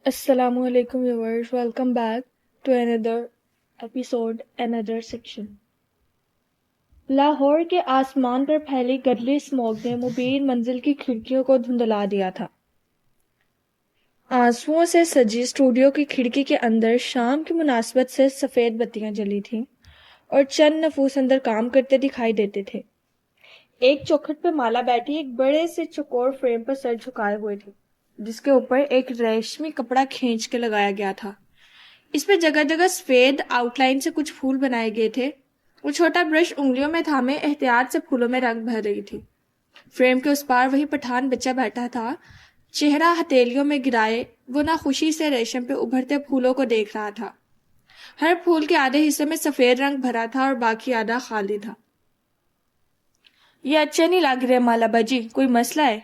Assalamu alaikum viewers, welcome back to another episode, another section. Lahore کے آسمان پر پھیلی گدلی smog نے مبین منزل کی کھڑکیوں کو دھندلا دیا تھا۔ آنسوؤں سے سجی اسٹوڈیو کی کھڑکی کے اندر شام کی مناسبت سے سفید بتیاں جلی تھیں اور چند نفوس اندر کام کرتے دکھائی دیتے تھے۔ ایک چوکھٹ پہ مالا بیٹھی ایک بڑے سے چوکور فریم پر سر جھکائے ہوئے تھی، جس کے اوپر ایک ریشمی کپڑا کھینچ کے لگایا گیا تھا۔ اس پہ جگہ جگہ سفید آؤٹ لائن سے کچھ پھول بنائے گئے تھے۔ وہ چھوٹا برش انگلیوں میں تھامے احتیاط سے پھولوں میں رنگ بھر رہی تھی۔ فریم کے اس پار وہی پٹھان بچہ بیٹھا تھا، چہرہ ہتھیلیوں میں گرائے وہ ناخوشی سے ریشم پہ ابھرتے پھولوں کو دیکھ رہا تھا۔ ہر پھول کے آدھے حصے میں سفید رنگ بھرا تھا اور باقی آدھا خالی تھا۔ یہ اچھے نہیں لگ رہے مالا باجی، کوئی مسئلہ ہے؟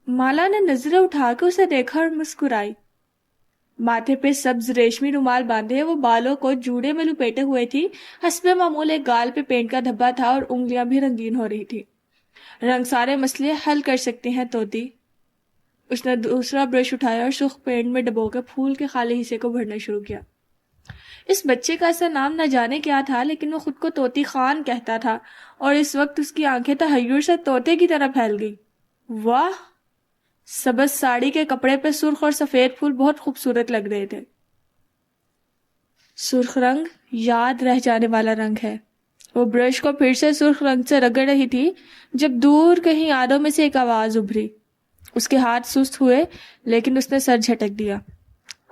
مالا نے نظریں اٹھا کے اسے دیکھا اور مسکرائی۔ ماتھے پہ سبز ریشمی رومال باندھے وہ بالوں کو جوڑے میں لپیٹے ہوئے تھی۔ حسب معمول ایک گال پہ پینٹ کا دھبا تھا اور انگلیاں بھی رنگین ہو رہی تھی۔ رنگ سارے مسئلے حل کر سکتے ہیں توتی۔ اس نے دوسرا برش اٹھایا اور سرخ پینٹ میں ڈبو کے پھول کے خالی حصے کو بھرنا شروع کیا۔ اس بچے کا ایسا نام نہ جانے کیا تھا، لیکن وہ خود کو طوطی خان کہتا تھا اور اس وقت اس کی آنکھیں تحیر سے طوطے کی طرح پھیل گئی۔ واہ! سبز ساڑی کے کپڑے پہ سرخ اور سفید پھول بہت خوبصورت لگ رہے تھے۔ سرخ رنگ یاد رہ جانے والا رنگ ہے۔ وہ برش کو پھر سے سرخ رنگ سے رگڑ رہی تھی جب دور کہیں یادوں میں سے ایک آواز ابھری۔ اس کے ہاتھ سست ہوئے لیکن اس نے سر جھٹک دیا۔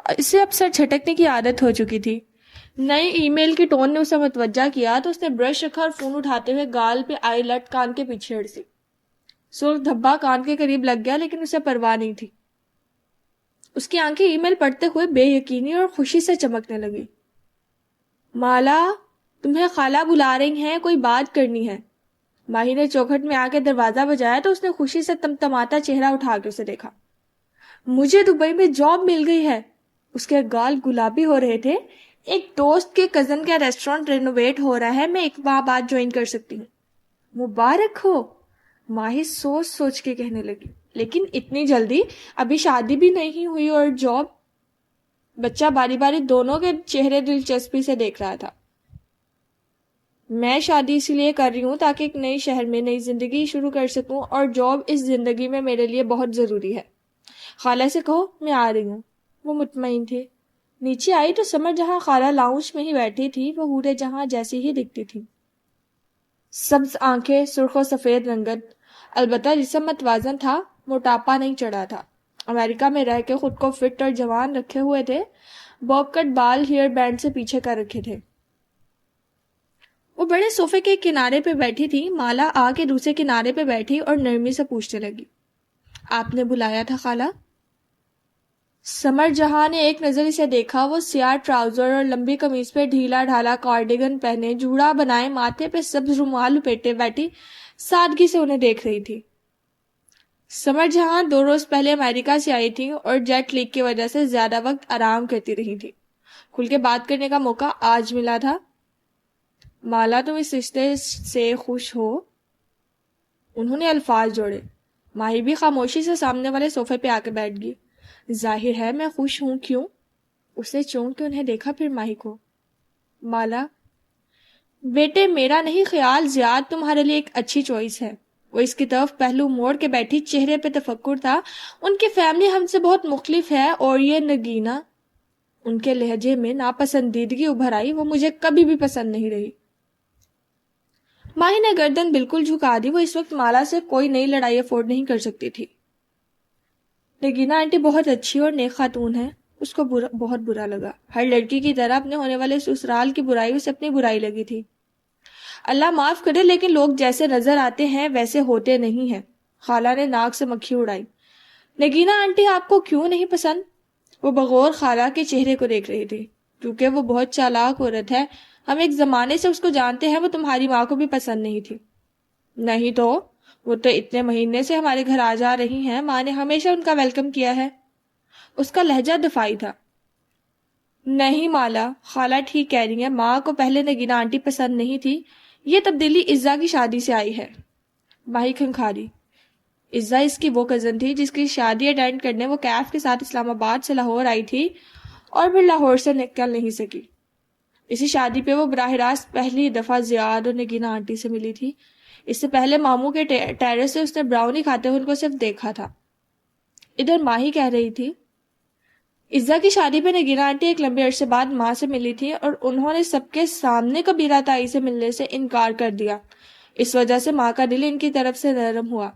اسے اب سر جھٹکنے کی عادت ہو چکی تھی۔ نئی ای میل کی ٹون نے اسے متوجہ کیا تو اس نے برش رکھا اور فون اٹھاتے ہوئے گال پہ آئی لٹ کان کے پیچھے اڑسی۔ سرخ دھبا کان کے قریب لگ گیا لیکن اسے پرواہ نہیں تھی۔ اس کی آنکھیں ای میل پڑھتے ہوئے بے یقینی اور خوشی سے چمکنے لگی۔ مالا، تمہیں خالہ بلا رہی ہیں، کوئی بات کرنی ہے۔ ماہی نے چوکھٹ میں آ کے دروازہ بجایا تو اس نے خوشی سے تمتماتا چہرہ اٹھا کے اسے دیکھا۔ مجھے دبئی میں جاب مل گئی ہے۔ اس کے گال گلابی ہو رہے تھے۔ ایک دوست کے کزن کا ریسٹورانٹ رینوویٹ ہو رہا ہے، میں ایک ماہ بعد جوائن کر سکتی ہوں۔ مبارک ہو، ماہی سوچ سوچ کے کہنے لگی۔ لیکن اتنی جلدی؟ ابھی شادی بھی نہیں ہوئی اور جاب؟ بچہ باری باری دونوں کے چہرے دلچسپی سے دیکھ رہا تھا۔ میں شادی اسی لیے کر رہی ہوں تاکہ ایک نئے شہر میں نئی زندگی شروع کر سکوں، اور جاب اس زندگی میں میرے لیے بہت ضروری ہے۔ خالہ سے کہو میں آ رہی ہوں۔ وہ مطمئن تھی۔ نیچے آئی تو سمر جہاں خالہ لاؤنج میں ہی بیٹھی تھی وہ حورے جہاں جیسی ہی دکھتی تھی۔ سبز آنکھیں، سرخ و سفید رنگت، البتہ جسم متوازن تھا، موٹاپا نہیں چڑھا تھا۔ امریکہ میں رہ کے خود کو فٹ اور جوان رکھے ہوئے تھے۔ باب کٹ بال ہیئر بینڈ سے پیچھے کر رکھے تھے۔ وہ بڑے صوفے کے کنارے پہ بیٹھی تھی۔ مالا آ کے دوسرے کنارے پہ بیٹھی اور نرمی سے پوچھنے لگی، آپ نے بلایا تھا خالہ؟ سمر جہاں نے ایک نظر اسے دیکھا۔ وہ سیاہ ٹراؤزر اور لمبی قمیض پہ ڈھیلا ڈھالا کارڈیگن پہنے، جوڑا بنائے، ماتھے پہ سبز رومال لپیٹے بیٹھی سادگی سے انہیں دیکھ رہی تھی۔ سمر جہاں 2 روز پہلے امریکہ سے آئی تھی اور جیٹ لیگ کی وجہ سے زیادہ وقت آرام کرتی رہی تھی۔ کھل کے بات کرنے کا موقع آج ملا تھا۔ مالا، تم اس رشتے سے خوش ہو؟ انہوں نے الفاظ جوڑے۔ ماہی بھی خاموشی سے سامنے والے صوفے پہ آ کے بیٹھ گئی۔ ظاہر ہے میں خوش ہوں، کیوں؟ اس نے چونک کے انہیں دیکھا، پھر ماہی کو۔ مالا، بیٹے میرا نہیں خیال، زیاد تمہارے لیے ایک اچھی چوائس ہے۔ وہ اس کی طرف پہلو موڑ کے بیٹھی، چہرے پہ تفکر تھا۔ ان کی فیملی ہم سے بہت مختلف ہے، اور یہ نگینا، ان کے لہجے میں ناپسندیدگی ابھر آئی، وہ مجھے کبھی بھی پسند نہیں رہی۔ ماہی نے گردن بالکل جھکا دی۔ وہ اس وقت مالا سے کوئی نئی لڑائی افورڈ نہیں کر سکتی تھی۔ نگینا آنٹی بہت اچھی اور نیک خاتون ہے۔ اس کو بہت برا لگا۔ ہر لڑکی کی طرح اپنے ہونے والے سسرال کی برائی اسے اپنی برائی لگی تھی۔ اللہ معاف کرے لیکن لوگ جیسے نظر آتے ہیں ویسے ہوتے نہیں ہیں۔ خالہ نے ناک سے مکھی اڑائی۔ نگینا آنٹی آپ کو کیوں نہیں پسند؟ وہ بغور خالہ کے چہرے کو دیکھ رہی تھی۔ کیونکہ وہ بہت چالاک عورت ہے، ہم ایک زمانے سے اس کو جانتے ہیں۔ وہ تمہاری ماں کو بھی پسند نہیں تھی۔ نہیں تو وہ تو اتنے مہینے سے ہمارے گھر آ جا رہی ہیں، ماں نے ہمیشہ ان کا ویلکم کیا ہے۔ اس کا لہجہ دفاعی تھا۔ نہیں مالا، خالہ ٹھیک کہہ رہی ہیں، ماں کو پہلے نگینا آنٹی پسند نہیں تھی، یہ تبدیلی عزا کی شادی سے آئی ہے۔ ماہی کھنکھاری۔ عزا اس کی وہ کزن تھی جس کی شادی اٹینڈ کرنے وہ کیف کے ساتھ اسلام آباد سے لاہور آئی تھی اور پھر لاہور سے نکل نہیں سکی. اسی شادی پہ وہ براہ راست پہلی دفعہ زیاد اور نگینا آنٹی سے ملی تھی. اس سے پہلے ماموں کے ٹیرس سے اس نے براؤنی کھاتے ہوئے ان کو صرف دیکھا تھا. ادھر ماہی کہہ رہی تھی عزا کی شادی پہ نگینا آنٹی ایک لمبے عرصے بعد ماں سے ملی تھی اور انہوں نے سب کے سامنے کبیرہ تائی سے ملنے سے انکار کر دیا. اس وجہ سے ماں کا دل ان کی طرف سے نرم ہوا.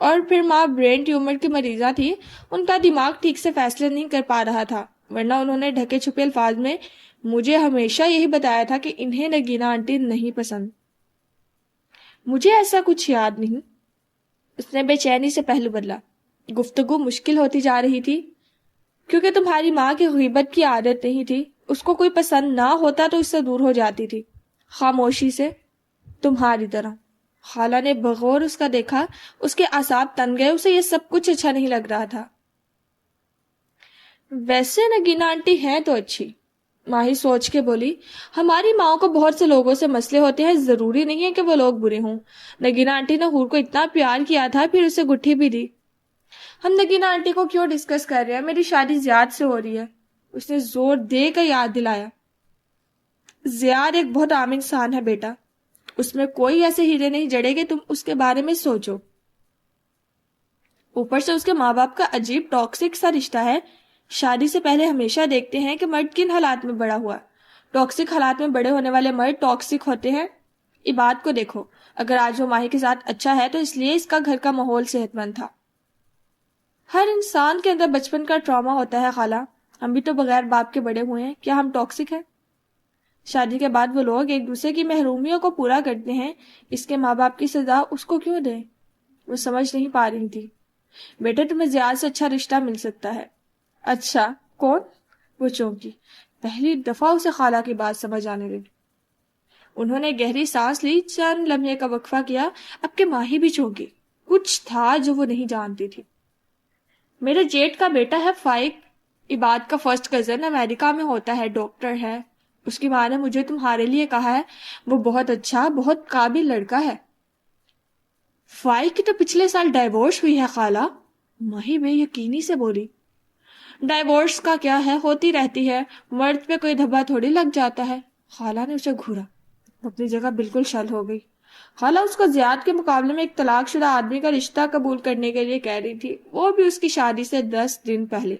اور پھر ماں برین ٹیومر کی مریضہ تھی, ان کا دماغ ٹھیک سے فیصلے نہیں کر پا رہا تھا, ورنہ انہوں نے ڈھکے چھپے الفاظ میں مجھے ہمیشہ یہی بتایا تھا کہ انہیں نگینا آنٹی نہیں پسند. مجھے ایسا کچھ یاد نہیں. اس نے بے چینی سے پہلو بدلا. گفتگو مشکل ہوتی جا رہی تھی کیونکہ تمہاری ماں کی غیبت کی عادت نہیں تھی. اس کو کوئی پسند نہ ہوتا تو اس سے دور ہو جاتی تھی, خاموشی سے, تمہاری طرح. خالہ نے بغور اس کا دیکھا. اس کے اعصاب تن گئے, اسے یہ سب کچھ اچھا نہیں لگ رہا تھا. ویسے نگینا آنٹی ہیں تو اچھی, ماہی سوچ کے بولی. ہماری ماں کو بہت سے لوگوں سے مسئلے ہوتے ہیں, ضروری نہیں ہے کہ وہ لوگ برے ہوں. نگینا آنٹی نے حور کو اتنا پیار کیا تھا, پھر اسے گٹھی بھی دی. ہم نگینا آنٹی کو کیوں ڈسکس کر رہے ہیں؟ میری شادی زیاد سے ہو رہی ہے. اس نے زور دے کر یاد دلایا. زیاد ایک بہت عام انسان ہے بیٹا, اس میں کوئی ایسے ہیرے نہیں جڑے کہ تم اس کے بارے میں سوچو. اوپر سے اس کے ماں باپ کا عجیب ٹاکسک سا رشتہ ہے. شادی سے پہلے ہمیشہ دیکھتے ہیں کہ مرد کن حالات میں بڑا ہوا. ٹاکسک حالات میں بڑے ہونے والے مرد ٹاکسک ہوتے ہیں. عباد کو دیکھو, اگر آج وہ ماہی کے ساتھ اچھا ہے تو اس لیے اس کا گھر کا ماحول صحت مند تھا. ہر انسان کے اندر بچپن کا ٹراما ہوتا ہے خالہ. ہم بھی تو بغیر باپ کے بڑے ہوئے ہیں, کیا ہم ٹاکسک ہیں؟ شادی کے بعد وہ لوگ ایک دوسرے کی محرومیوں کو پورا کرتے ہیں, اس کے ماں باپ کی سزا اس کو کیوں دیں؟ وہ سمجھ نہیں پا رہی تھی. بیٹے تمہیں زیاد سے اچھا رشتہ مل سکتا ہے. اچھا کون؟ وہ چونکی. پہلی دفعہ اسے خالہ کی بات سمجھ آنے لگی. انہوں نے گہری سانس لی, چند لمحے کا وقفہ کیا. اب کہ ماہی بھی چونکی. کچھ تھا جو وہ نہیں جانتی تھی. میرے جیٹ کا بیٹا ہے فائق, عباد کا فرسٹ کزن, امریکہ میں ہوتا ہے, ڈاکٹر ہے. اس کی ماں نے مجھے تمہارے لیے کہا ہے. وہ بہت اچھا, بہت قابل لڑکا ہے. فائق کی تو پچھلے سال ڈائیورس ہوئی ہے خالہ, ماہی بے یقینی سے بولی. ڈائیورس کا کیا ہے, ہوتی رہتی ہے, مرد پہ کوئی دھبا تھوڑی لگ جاتا ہے. خالہ نے اسے گھورا. اپنی جگہ بالکل شل ہو گئی. خالہ اس کو زیاد کے مقابلے میں ایک طلاق شدہ آدمی کا رشتہ قبول کرنے کے لیے کہہ رہی تھی, وہ بھی اس کی شادی سے 10 دن پہلے.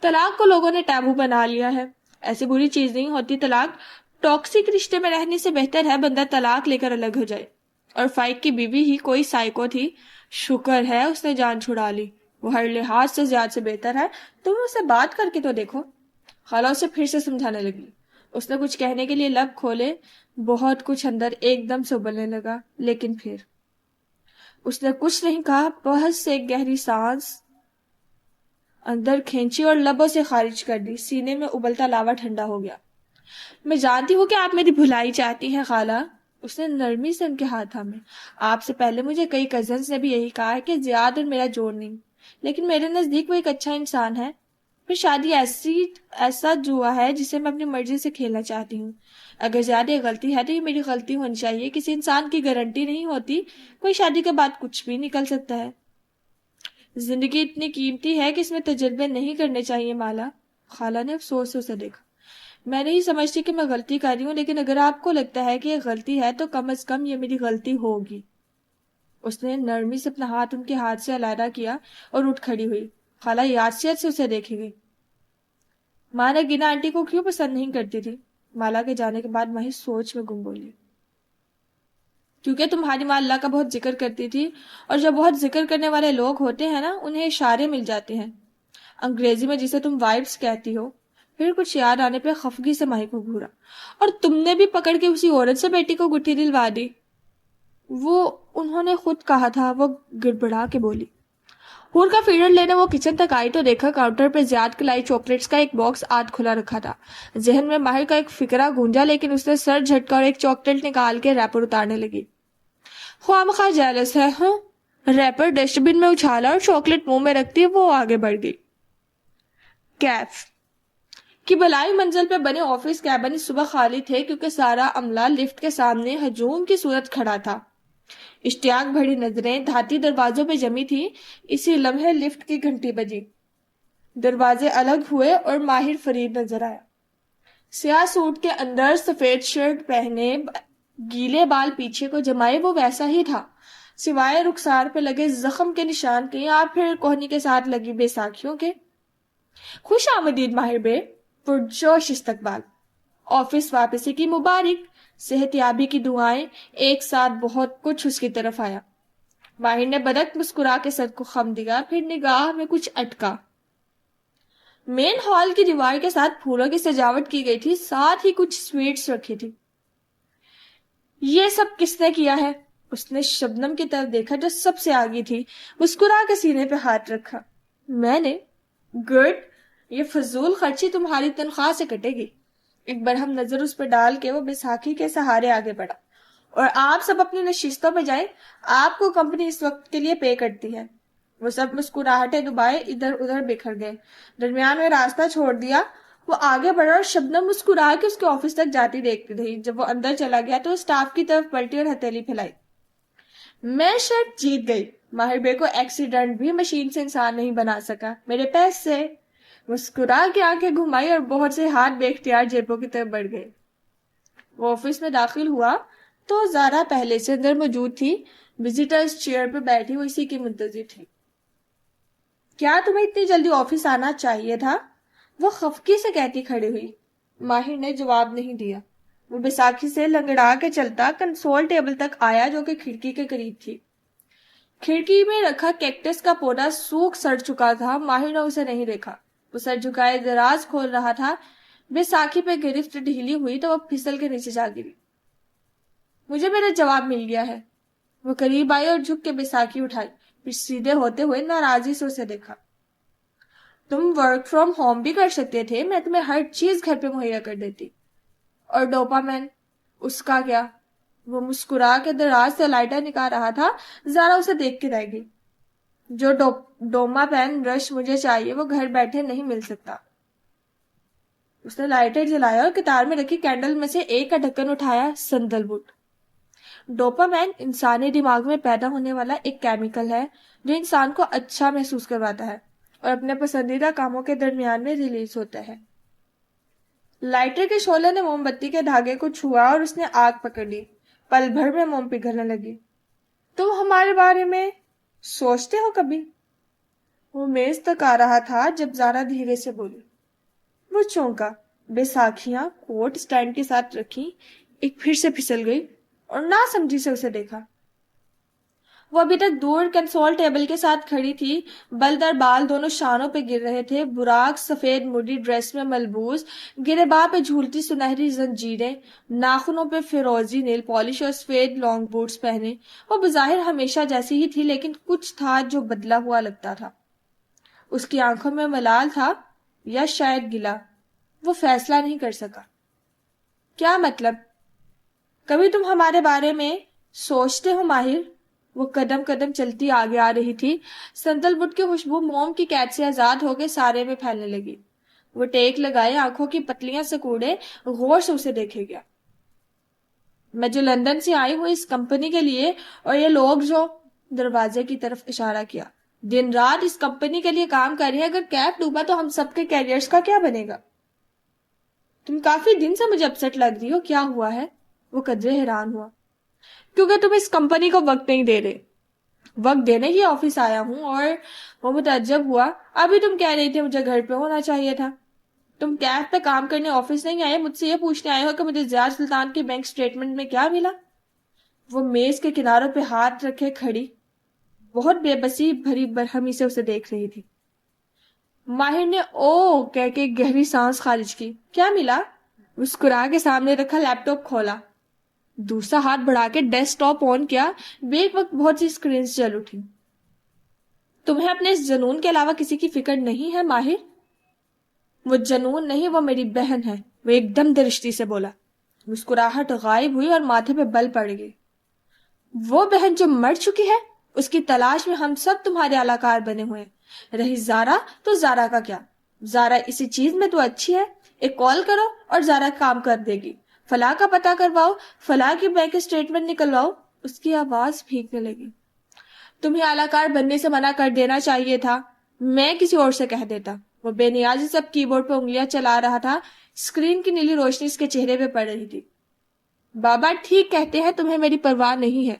طلاق کو لوگوں نے ٹیبو بنا لیا ہے. ایسی بری چیز نہیں ہوتی طلاق. ٹاکسک رشتے میں رہنے سے بہتر ہے بندہ طلاق لے کر الگ ہو جائے. اور فائق کی بیوی ہی کوئی سائیکو تھی. شکر ہے اس نے جان چھڑا لی. وہ ہر لحاظ سے زیاد سے بہتر ہے. تم اسے بات کر کے تو دیکھو. خالہ اسے پھر سے سمجھانے لگی. اس نے کچھ کہنے کے لیے لب کھولے. بہت کچھ اندر ایک دم سے ابلنے لگا, لیکن پھر اس نے کچھ نہیں کہا. بہت سے ایک گہری سانس اندر کھینچی اور لبوں سے خارج کر دی. سینے میں ابلتا لاوا ٹھنڈا ہو گیا. میں جانتی ہوں کہ آپ میری بھلائی چاہتی ہیں خالہ. اس نے نرمی سے ان کے ہاتھ تھامے. آپ سے پہلے مجھے کئی کزنز نے بھی یہی کہا ہے کہ زیاد اور میرا جوڑ نہیں, لیکن میرے نزدیک وہ ایک اچھا انسان ہے. پھر شادی ایسا جوا ہے جسے میں اپنی مرضی سے کھیلنا چاہتی ہوں. اگر زیادہ غلطی ہے تو یہ میری غلطی ہونی چاہیے. کسی انسان کی گارنٹی نہیں ہوتی, کوئی شادی کے بعد کچھ بھی نکل سکتا ہے. زندگی اتنی قیمتی ہے کہ اس میں تجربے نہیں کرنے چاہیے مالا. خالہ نے افسوس سے اسے دیکھا. میں نہیں سمجھتی کہ میں غلطی کر رہی ہوں, لیکن اگر آپ کو لگتا ہے کہ یہ غلطی ہے تو کم از کم یہ میری غلطی ہوگی. اس نے نرمی سے اپنا ہاتھ ان کے ہاتھ سے علیحدہ کیا اور اٹھ کھڑی ہوئی. خالہ یاسیت سے اسے دیکھے گئی. ماں نے گینا آنٹی کو کیوں پسند نہیں کرتی تھی؟ مالا کے جانے کے بعد ماہی سوچ میں گم بولی. کیونکہ تمہاری ماں اللہ کا بہت ذکر کرتی تھی, اور جو بہت ذکر کرنے والے لوگ ہوتے ہیں نا, انہیں اشارے مل جاتے ہیں, انگریزی میں جسے تم وائبس کہتی ہو. پھر کچھ یاد آنے پہ خفگی سے ماہی کو گھورا. اور تم نے بھی پکڑ کے اسی عورت سے بیٹی کو گٹھی دلوا دی. وہ انہوں نے خود کہا تھا. وہ گڑبڑا کے بولی. حور کا فیڈر لینے وہ کچن تک آئی تو دیکھا کاؤنٹر پر زیاد کلائی چاکلیٹس کا ایک باکس آدھ کھلا رکھا تھا. ذہن میں ماہر کا ایک فکرہ گونجا, لیکن اس نے سر جھٹکا اور ایک چاکلیٹ نکال کے ریپر اتارنے لگی. خواہ مخواہ جیلس ہے. ہاں, ریپر ڈسٹ بن میں اچھالا اور چاکلیٹ منہ میں رکھتی وہ آگے بڑھ گئی. کیف کی بلائی منزل پہ بنے آفس کیبن اس صبح خالی تھے, کیونکہ سارا عملہ لفٹ کے سامنے ہجوم کی صورت کھڑا تھا. اشتیاق بھری نظریں دھاتی دروازوں پہ جمی تھی. اسی لمحے لفٹ کی گھنٹی بجی. دروازے الگ ہوئے اور ماہر فرید نظر آیا. سیاہ سوٹ کے اندر سفید شرٹ پہنے, گیلے بال پیچھے کو جمائے, وہ ویسا ہی تھا سوائے رخسار پہ لگے زخم کے نشان کے یا پھر کوہنی کے ساتھ لگی بیساکھیوں کے. خوش آمدید ماہر بے. پرجوش استقبال. آفس واپسی کی مبارک. صحت یابی کی دعائیں. ایک ساتھ بہت کچھ اس کی طرف آیا. ماہر نے بدک مسکرا کے سر کو خم دیا, پھر نگاہ میں کچھ اٹکا. مین ہال کی دیوار کے ساتھ پھولوں کی سجاوٹ کی گئی تھی, ساتھ ہی کچھ سویٹس رکھی تھی. یہ سب کس نے کیا ہے؟ اس نے شبنم کی طرف دیکھا جو سب سے آگے تھی. مسکرا کے سینے پہ ہاتھ رکھا. میں نے. گڈ. یہ فضول خرچی تمہاری تنخواہ سے کٹے گی. ایک برہم نظر اس پہ ڈال کے وہ بیساکھی کے سہارے آگے بڑھا. اور آپ سب اپنی نشستوں پہ جائیں, آپ کو کمپنی اس وقت کے لیے پے کرتی ہے. وہ سب مسکراہٹیں دبائے ادھر ادھر بکھر گئے. درمیان میں راستہ چھوڑ دیا. وہ آگے بڑھا اور شبنم مسکرا کے اس کے آفس تک جاتی دیکھتی رہی. جب وہ اندر چلا گیا تو اسٹاف کی طرف پلٹی اور ہتھیلی پھیلائی. میں شرط جیت گئی. ماہر بے کو ایکسیڈنٹ بھی مشین سے انسان نہیں بنا سکا. میرے پیسے. مسکرا کے آنکھیں گھمائی اور بہت سے ہاتھ بے اختیار جیبوں کی طرف بڑھ گئے. وہ آفس میں داخل ہوا تو زارا پہلے سے اندر موجود تھی. وزیٹرز چیئر پہ بیٹھی وہ اسی کی منتظر تھی. کیا تمہیں اتنی جلدی آفس آنا چاہیے تھا؟ وہ خفگی سے کہتی کھڑی ہوئی. ماہر نے جواب نہیں دیا. وہ بیساکھی سے لنگڑا کے چلتا کنسول ٹیبل تک آیا جو کہ کھڑکی کے قریب تھی. کھڑکی میں رکھا کیکٹس کا پودا سوکھ سڑ چکا تھا. ماہر نے اسے نہیں دیکھا. وہ سر جھکائے دراز کھول رہا تھا. بیساکھی پہ گرفت ڈھیلی ہوئی تو وہ پھسل کے نیچے جا گری. مجھے میرا جواب مل گیا ہے. وہ قریب آئی اور جھک کے بیساکھی اٹھائی. پھر سیدھے ہوتے ہوئے ناراضی سے اسے دیکھا. تم ورک فرام ہوم بھی کر سکتے تھے. میں تمہیں ہر چیز گھر پہ مہیا کر دیتی. اور ڈوپامین, اس کا کیا؟ وہ مسکرا کے دراز سے لائٹر نکال رہا تھا. زارا اسے دیکھ کے رہ گئی. جو ڈوما پین رش مجھے چاہیے وہ گھر بیٹھے نہیں مل سکتا. اس نے لائٹر جلایا اور کتار میں رکھی کینڈل میں سے ایک کا ڈھکن اٹھایا. سندل ووڈ. ڈوپامین انسانی دماغ میں پیدا ہونے والا ایک کیمیکل ہے جو انسان کو اچھا محسوس کرواتا ہے اور اپنے پسندیدہ کاموں کے درمیان میں ریلیز ہوتا ہے. لائٹر کے شعلے نے موم بتی کے دھاگے کو چھوا اور اس نے آگ پکڑ لی. پل بھر میں موم پگھلنے لگی. تم ہمارے بارے میں سوچتے ہو کبھی؟ وہ میز تک آ رہا تھا جب زارا دھیرے سے بولی. وہ چونکا. بیساکھیاں کوٹ سٹینڈ کے ساتھ رکھی. ایک پھر سے پھسل گئی اور نہ سمجھی سے اسے دیکھا. وہ ابھی تک دور کنسول ٹیبل کے ساتھ کھڑی تھی. بلدر بال دونوں شانوں پہ گر رہے تھے. براق سفید مڈی ڈریس میں ملبوس, گرباں پہ جھولتی سنہری زنجیریں, ناخنوں پہ فیروزی نیل پالش اور سفید لانگ بوٹس پہنے. وہ بظاہر ہمیشہ جیسی ہی تھی لیکن کچھ تھا جو بدلا ہوا لگتا تھا. اس کی آنکھوں میں ملال تھا یا شاید گلا. وہ فیصلہ نہیں کر سکا. کیا مطلب؟ کبھی تم ہمارے بارے میں سوچتے ہو ماہر؟ وہ قدم قدم چلتی آگے آ رہی تھی. سندل ووڈ کی خوشبو موم کی قید سے آزاد ہو کے سارے میں پھیلنے لگی. وہ ٹیک لگائے, آنکھوں کی پتلیاں سکوڑے, غور سے اسے دیکھے گیا. میں جو لندن سے آئی ہوں اس کمپنی کے لیے, اور یہ لوگ جو, دروازے کی طرف اشارہ کیا, دن رات اس کمپنی کے لیے کام کر رہے ہیں. اگر کیپ ڈوبا تو ہم سب کے کیریئرز کا کیا بنے گا؟ تم کافی دن سے مجھے اپسٹ لگ رہی ہو. کیا ہوا ہے؟ وہ قدرے حیران ہوا. کیونکہ تم اس کمپنی کو وقت نہیں دے رہے. وقت دینے ہی آفس آیا ہوں. اور وہ متعجب ہوا. ابھی تم کہہ رہی تھی مجھے گھر پہ ہونا چاہیے تھا. تم کیف پہ کام کرنے آفس نہیں آئے, مجھ سے یہ پوچھنے آئے ہو کہ مجھے زیاد سلطان کے بینک سٹیٹمنٹ میں کیا ملا؟ وہ میز کے کناروں پہ ہاتھ رکھے کھڑی, بہت بے بسی بھری برہمی سے اسے دیکھ رہی تھی. ماہر نے او کہہ کے گہری سانس خارج کی. کیا ملا؟ مسکرا کے سامنے رکھا لیپ ٹاپ کھولا, دوسرا ہاتھ بڑھا کے ڈیسک ٹاپ آن کیا. بیک وقت بہت سی سکرینز جل اٹھی. تمہیں اپنے اس جنون کے علاوہ کسی کی فکر نہیں ہے ماہر؟ وہ جنون نہیں, وہ میری بہن ہے. وہ ایک دم درشتی سے بولا. مسکراہٹ غائب ہوئی اور ماتھے پہ بل پڑ گئی. وہ بہن جو مر چکی ہے, اس کی تلاش میں ہم سب تمہارے علاقار بنے ہوئے ہیں. رہی زارا, تو زارا کا کیا؟ زارا اسی چیز میں تو اچھی ہے. ایک کال کرو اور زارا کام کر دے گی. فلاں کا پتہ کرواؤ, فلاں کی بینک اسٹیٹمنٹ نکلواؤ. اس کی آواز بھیگنے لگی. تمہیں اعلیٰ بننے سے منع کر دینا چاہیے تھا, میں کسی اور سے کہہ دیتا. وہ بے نیازی سب کی بورڈ پہ انگلیاں چلا رہا تھا. اسکرین کی نیلی روشنی اس کے چہرے پہ پڑ رہی تھی. بابا ٹھیک کہتے ہیں, تمہیں میری پرواہ نہیں ہے.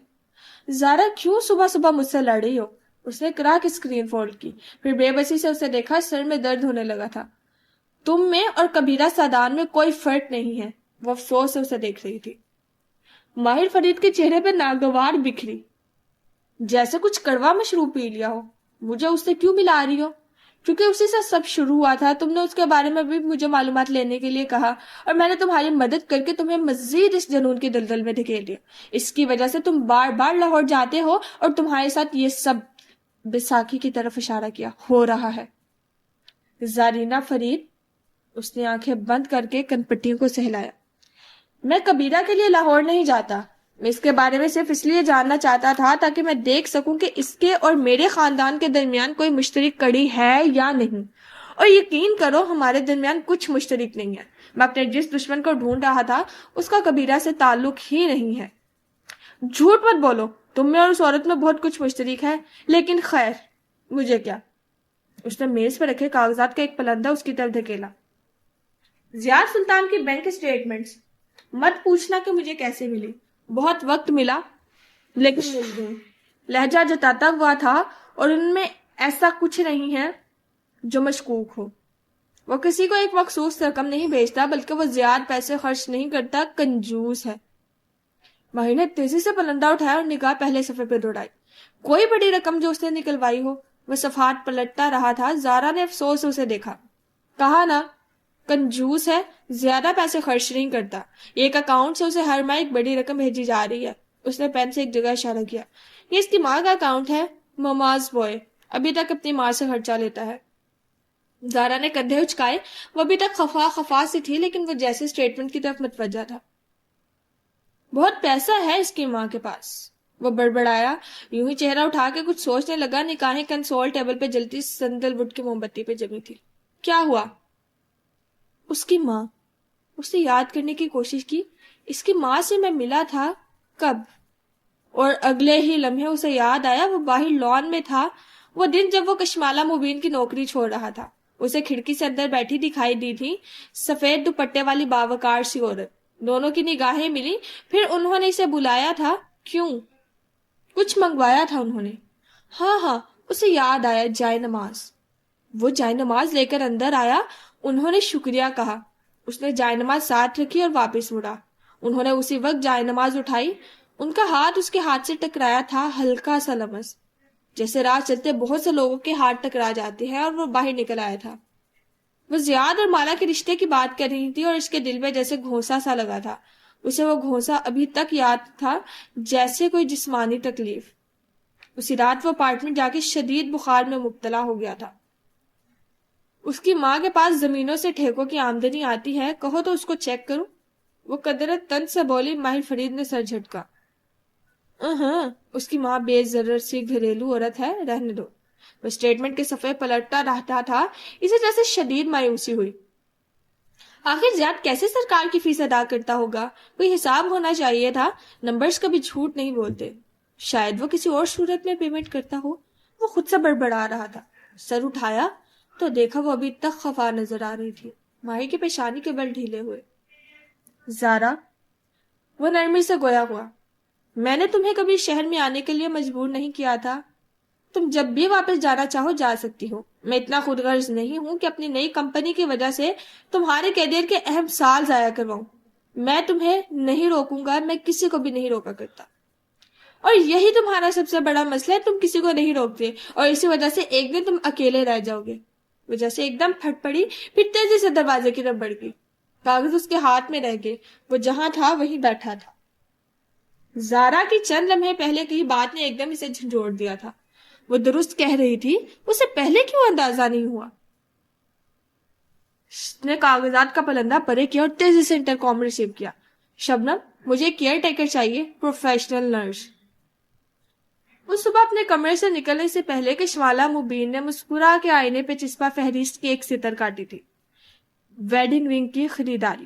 زارا کیوں صبح صبح مجھ سے لڑ رہی ہو؟ اس نے کرا کے اسکرین فولڈ کی, پھر بے بسی سے اسے دیکھا. سر میں درد ہونے لگا تھا. تم میں اور کبیرہ سادان میں کوئی فرق نہیں ہے. وہ افسوس سے اسے دیکھ رہی تھی. ماہر فرید کے چہرے پہ ناگوار بکھری, جیسے کچھ کڑوا مشروب پی لیا ہو. مجھے اس سے کیوں ملا رہی ہو؟ کیونکہ اسی سے سب شروع ہوا تھا. تم نے اس کے بارے میں بھی مجھے معلومات لینے کے لیے کہا, اور میں نے تمہاری مدد کر کے تمہیں مزید اس جنون کی دلدل میں دھکیل دیا. اس کی وجہ سے تم بار بار لاہور جاتے ہو, اور تمہارے ساتھ یہ سب, بیساکھی کی طرف اشارہ کیا, ہو رہا ہے. زارینہ فرید, اس نے آنکھیں بند کر کے کنپٹیوں کو سہلایا. میں کبیرہ کے لیے لاہور نہیں جاتا. میں اس کے بارے میں صرف اس لیے جاننا چاہتا تھا تاکہ میں دیکھ سکوں کہ اس کے اور میرے خاندان کے درمیان کوئی مشترک کڑی ہے یا نہیں. اور یقین کرو ہمارے درمیان کچھ مشترک نہیں ہے. میں اپنے جس دشمن کو ڈھونڈ رہا تھا اس کا کبیرہ سے تعلق ہی نہیں ہے. جھوٹ مت بولو, تم میں اور اس عورت میں بہت کچھ مشترک ہے. لیکن خیر, مجھے کیا. اس نے میز پہ رکھے کاغذات کا ایک پلندہ اس کی طرف دھکیلا. ضیاء سلطان کی بینک اسٹیٹمنٹس, مت پوچھنا کہ مجھے کیسے ملی. بہت وقت ملا لیکن مل گئی. لہجہ جتاتا ہوا تھا, اور ان میں ایسا کچھ نہیں ہے جو مشکوک ہو. وہ کسی کو ایک مخصوص رقم نہیں بھیجتا, بلکہ وہ زیادہ پیسے خرچ نہیں کرتا, کنجوس ہے. ماہر نے تیزی سے پلندہ اٹھایا اور نگاہ پہلے صفحے پہ دوڑائی. کوئی بڑی رقم جو اس نے نکلوائی ہو. وہ صفحات پلٹتا رہا تھا. زارا نے افسوس سے اسے دیکھا. کہا نا, کنجوس ہے, زیادہ پیسے خرچ نہیں کرتا. ایک اکاؤنٹ سے اسے ہر ماہ ایک بڑی رقم بھیجی جا رہی ہے. اس نے پین سے ایک جگہ اشارہ کیا. یہ اس کی ماں کا اکاؤنٹ ہے, مماز بوائے. ابھی تک اپنی ماں سے خرچہ لیتا ہے. زارا نے کندھے اچکائے. وہ ابھی تک خفا سی تھی, لیکن وہ جیسے اسٹیٹمنٹ کی طرف متوجہ تھا. بہت پیسہ ہے اس کی ماں کے پاس, وہ بڑبڑایا. یوں ہی چہرہ اٹھا کے کچھ سوچنے لگا. نکاحیں کنسول ٹیبل پہ جلتی سندل وڈ کی موم بتی پہ جمی تھی. کیا ہوا؟ اس کی ماں. اس نے یاد کرنے کی کوشش کی. اس کی ماں سے میں ملا تھا کب؟ اور اگلے ہی لمحے اسے یاد آیا. وہ باہر لان میں تھا, وہ دن جب وہ کشمالہ مبین کی نوکری چھوڑ رہا تھا. اسے کھڑکی سے اندر بیٹھی دکھائی دی تھی, سفید دوپٹے والی باوقار سی عورت. دونوں کی نگاہیں ملی. پھر انہوں نے اسے بلایا تھا. کیوں؟ کچھ منگوایا تھا انہوں نے. ہاں, اسے یاد آیا, جائے نماز. وہ جائے نماز لے کر اندر آیا. انہوں نے شکریہ کہا. اس نے جائے نماز ساتھ رکھی اور واپس مڑا. انہوں نے اسی وقت جائے نماز اٹھائی. ان کا ہاتھ اس کے ہاتھ سے ٹکرایا تھا, ہلکا سا لمس, جیسے راہ چلتے بہت سے لوگوں کے ہاتھ ٹکرا جاتے ہیں. اور وہ باہر نکل آیا تھا. وہ زیاد اور مالا کے رشتے کی بات کر رہی تھی, اور اس کے دل میں جیسے گھونسا سا لگا تھا. اسے وہ گھونسا ابھی تک یاد تھا, جیسے کوئی جسمانی تکلیف. اسی رات وہ اپارٹمنٹ جا کے شدید بخار میں مبتلا ہو گیا تھا. اس کی ماں کے پاس زمینوں سے ٹھیکوں کی آمدنی آتی ہے, کہو تو اس کو چیک کروں. وہ قدرت تن سے بولی. ماہر فرید نے سر جھٹکا. اس کی ماں بے ضرر سی گھریلو عورت ہے, رہنے دو. وہ اسٹیٹمنٹ کے صفحے پلٹتا رہتا تھا. اسے جیسے شدید مایوسی ہوئی. آخر زیاد کیسے سرکار کی فیس ادا کرتا ہوگا؟ کوئی حساب ہونا چاہیے تھا. نمبرز کبھی جھوٹ نہیں بولتے. شاید وہ کسی اور صورت میں پیمنٹ کرتا ہو. وہ خود سے بڑبڑا رہا تھا. سر اٹھایا تو دیکھا وہ ابھی تک خفا نظر آ رہی تھی. ماہی کی پیشانی کے بل ڈھیلے ہوئے. زارا, وہ نرمی سے گویا ہوا, میں نے تمہیں کبھی شہر میں آنے کے لیے مجبور نہیں کیا تھا. تم جب بھی واپس جانا چاہو جا سکتی ہو. میں اتنا خود غرض نہیں ہوں کہ اپنی نئی کمپنی کی وجہ سے تمہارے کیریئر کے اہم سال ضائع کرواؤں. میں تمہیں نہیں روکوں گا, میں کسی کو بھی نہیں روکا کرتا. اور یہی تمہارا سب سے بڑا مسئلہ ہے, تم کسی کو نہیں روکتے, اور اسی وجہ سے ایک دن تم اکیلے رہ جاؤ گے. وجہ سے ایک دم پھٹ پڑی, پھر تیزی سے دروازے کی طرف بڑھ گئی. کاغذ اس کے ہاتھ میں رہ گئے. وہ جہاں تھا وہیں بیٹھا تھا. زارا کی چند لمحے پہلے کی بات نے ایک دم اسے جھنجھوڑ دیا تھا. وہ درست کہہ رہی تھی, اسے پہلے کیوں اندازہ نہیں ہوا؟ اس نے کاغذات کا پلندہ پرے کیا اور تیزی سے انٹر کام ریسیو کیا. شبنم, مجھے کیئر ٹیکر چاہیے, پروفیشنل نرس. اس صبح اپنے کمرے سے نکلنے سے پہلے کشمالہ مبین نے مسکرا کے آئینے پہ چسپا فہرست کی ایک سطر کاٹی تھی. ویڈنگ رنگ کی خریداری.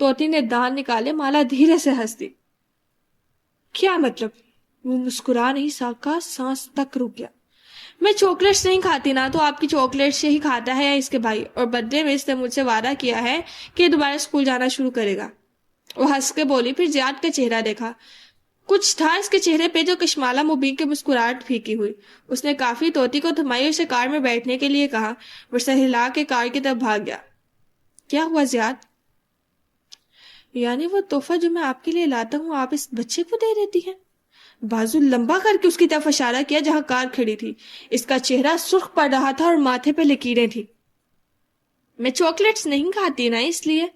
طوطی نے دان نکالے. مالا دھیرے سے ہنس دی. کیا مطلب؟ وہ مسکرا نہیں سکا, سانس تک رک گیا. میں چاکلیٹس نہیں کھاتی نا, تو آپ کی چاکلیٹس یہی کھاتا ہے یا اس کے بھائی, اور برتھ ڈے میں اس نے مجھ سے وعدہ کیا ہے کہ دوبارہ اسکول جانا شروع کرے گا. وہ ہنس کے بولی. پھر زیاد کا چہرہ دیکھا. کچھ تھا اس کے چہرے پہ جو کشمالہ مبین کے مسکراہٹ پھیکی ہوئی. اس نے کافی طوطی کو تھمائی اور اسے کار میں بیٹھنے کے لیے کہا. وہ سر ہلا کے کار کی طرف بھاگ گیا. کیا ہوا زیاد؟ یعنی وہ تحفہ جو میں آپ کے لیے لاتا ہوں آپ اس بچے کو دے دیتی ہیں؟ بازو لمبا کر کے اس کی طرف اشارہ کیا جہاں کار کھڑی تھی. اس کا چہرہ سرخ پڑ رہا تھا اور ماتھے پہ لکیریں تھی. میں چاکلیٹس نہیں کھاتی نا, اس لیے.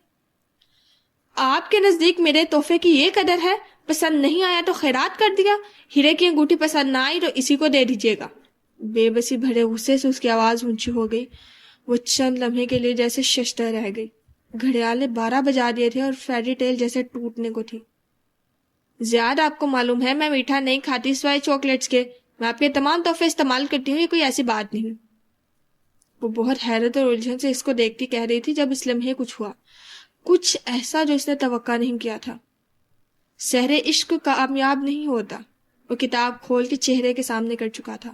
آپ کے نزدیک میرے تحفے کی یہ قدر ہے؟ پسند نہیں آیا تو خیرات کر دیا, ہیرے کی انگوٹھی پسند نہ آئی تو اسی کو دے دیجیے گا. بے بسی بھرے غصے سے اس کی آواز اونچی ہو گئی. وہ چند لمحے کے لیے جیسے ششدر رہ گئی. گھڑیال نے 12 بجا دیے تھے اور فیری ٹیل جیسے ٹوٹنے کو تھی. زیاد, آپ کو معلوم ہے میں میٹھا نہیں کھاتی سوائے چاکلیٹس کے. میں آپ کے تمام تحفے استعمال کرتی ہوں, یہ کوئی ایسی بات نہیں. وہ بہت حیرت اور الجھن سے اس کو دیکھتی کہہ رہی تھی جب اس لمحے کچھ ہوا, کچھ ایسا جو اس نے توقع نہیں کیا تھا. سحر عشق کامیاب نہیں ہوتا. وہ کتاب کھول کے چہرے کے سامنے کر چکا تھا.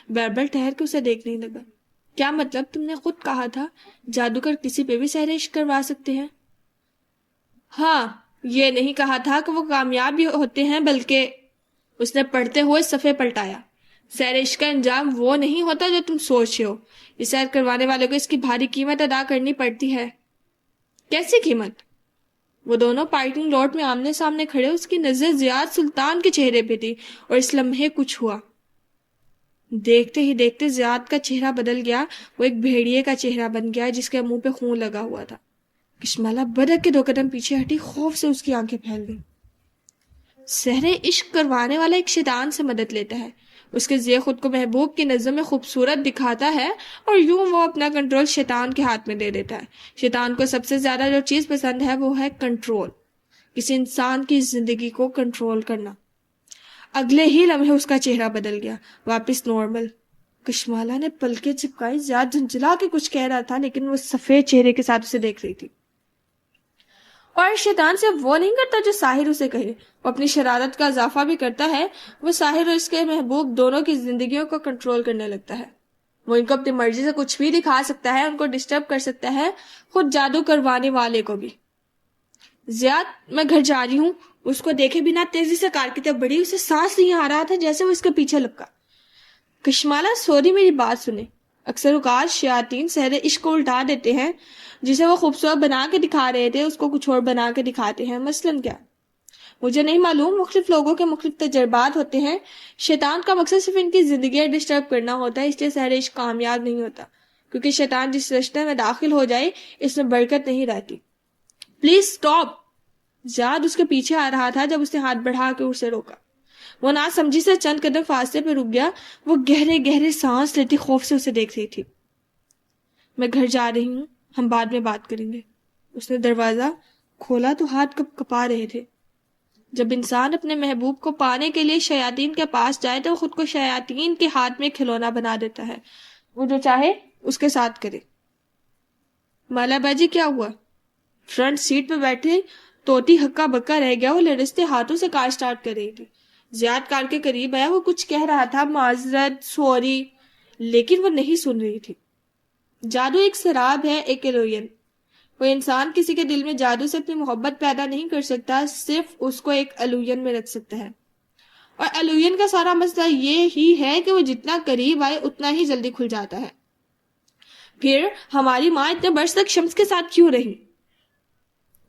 بیربل ٹھہر کے اسے دیکھنے لگا. کیا مطلب؟ تم نے خود کہا تھا جادوگر کسی پہ بھی سحر عشق کروا سکتے ہیں. ہاں, یہ نہیں کہا تھا کہ وہ کامیاب بھی ہوتے ہیں, بلکہ اس نے پڑھتے ہوئے صفحے پلٹایا. سحر عشق کا انجام وہ نہیں ہوتا جو تم سوچ ہو. یہ سحر کروانے والوں کو اس کی بھاری قیمت ادا کرنی پڑتی ہے. کیسی قیمت؟ وہ دونوں پارکنگ لاٹ میں آمنے سامنے کھڑے. اس کی نظر زیاد سلطان کے چہرے پہ تھی اور اس لمحے کچھ ہوا. دیکھتے ہی دیکھتے زیاد کا چہرہ بدل گیا. وہ ایک بھیڑیے کا چہرہ بن گیا جس کے منہ پہ خون لگا ہوا تھا. کشمالہ بدک کے 2 قدم پیچھے ہٹی. خوف سے اس کی آنکھیں پھیل گئی. سحر عشق کروانے والا ایک شیطان سے مدد لیتا ہے. اس کے ذریعے خود کو محبوب کی نظر میں خوبصورت دکھاتا ہے اور یوں وہ اپنا کنٹرول شیطان کے ہاتھ میں دے دیتا ہے. شیطان کو سب سے زیادہ جو چیز پسند ہے وہ ہے کنٹرول. کسی انسان کی زندگی کو کنٹرول کرنا. اگلے ہی لمحے اس کا چہرہ بدل گیا, واپس نارمل. کشمالہ نے پلکیں چپکائی. زیاد جھنجھلا کے کچھ کہہ رہا تھا لیکن وہ سفید چہرے کے ساتھ اسے دیکھ رہی تھی. اور شیطان سے وہ نہیں کرتا جو ساحر اسے کہے. وہ اپنی شرارت کا اضافہ بھی کرتا ہے. وہ ساحر اور اس کے محبوب دونوں کی زندگیوں کو کنٹرول کرنے لگتا ہے. وہ ان کو اپنی مرضی سے کچھ بھی دکھا سکتا ہے, ان کو ڈسٹرب کر سکتا ہے, خود جادو کروانے والے کو بھی. زیاد, میں گھر جا رہی ہوں. اس کو دیکھے بنا تیزی سے کار کی طرف بڑھی. اسے سانس نہیں آ رہا تھا جیسے وہ اس کے پیچھے لپکا. کشمالہ سوری, میری بات سنیں. اکثر اوقات شیاطین سحر عشق کو الٹا دیتے ہیں. جسے وہ خوبصورت بنا کے دکھا رہے تھے اس کو کچھ اور بنا کے دکھاتے ہیں. مثلاً کیا؟ مجھے نہیں معلوم. مختلف لوگوں کے مختلف تجربات ہوتے ہیں. شیطان کا مقصد صرف ان کی زندگی ڈسٹرب کرنا ہوتا ہے. اس لیے سحر عشق کامیاب نہیں ہوتا, کیونکہ شیطان جس رشتے میں داخل ہو جائے اس میں برکت نہیں رہتی. Please stop. زیاد اس کے پیچھے آ رہا تھا جب اس نے ہاتھ بڑھا کے اسے روکا. وہ نہ سمجھی سے چند قدم فاصلے پہ رک گیا. وہ گہرے گہرے سانس لیتی خوف سے اسے دیکھ رہی تھی. میں گھر جا رہی ہوں, ہم بعد میں بات کریں گے. اس نے دروازہ کھولا تو ہاتھ کپ کپا رہے تھے. جب انسان اپنے محبوب کو پانے کے لیے شیاطین کے پاس جائے تو خود کو شیاطین کے ہاتھ میں کھلونا بنا دیتا ہے. وہ جو چاہے اس کے ساتھ کرے. مالا باجی, کیا ہوا؟ فرنٹ سیٹ پہ بیٹھے طوطی ہکا بکا رہ گیا. وہ لرزتے ہاتھوں سے کار سٹارٹ کر رہی تھی. زیاد کار کے قریب آیا. وہ کچھ کہہ رہا تھا, معذرت, سوری, لیکن وہ نہیں سن رہی تھی. جادو ایک سراب ہے, ایک ایلوین. وہ انسان کسی کے دل میں جادو سے اپنی محبت پیدا نہیں کر سکتا, صرف اس کو ایک ایلوین میں رکھ سکتا ہے. اور ایلوین کا سارا مسئلہ یہ ہی ہے کہ وہ جتنا قریب آئے اتنا ہی جلدی کھل جاتا ہے. پھر ہماری ماں اتنے برس تک شمس کے ساتھ کیوں رہی؟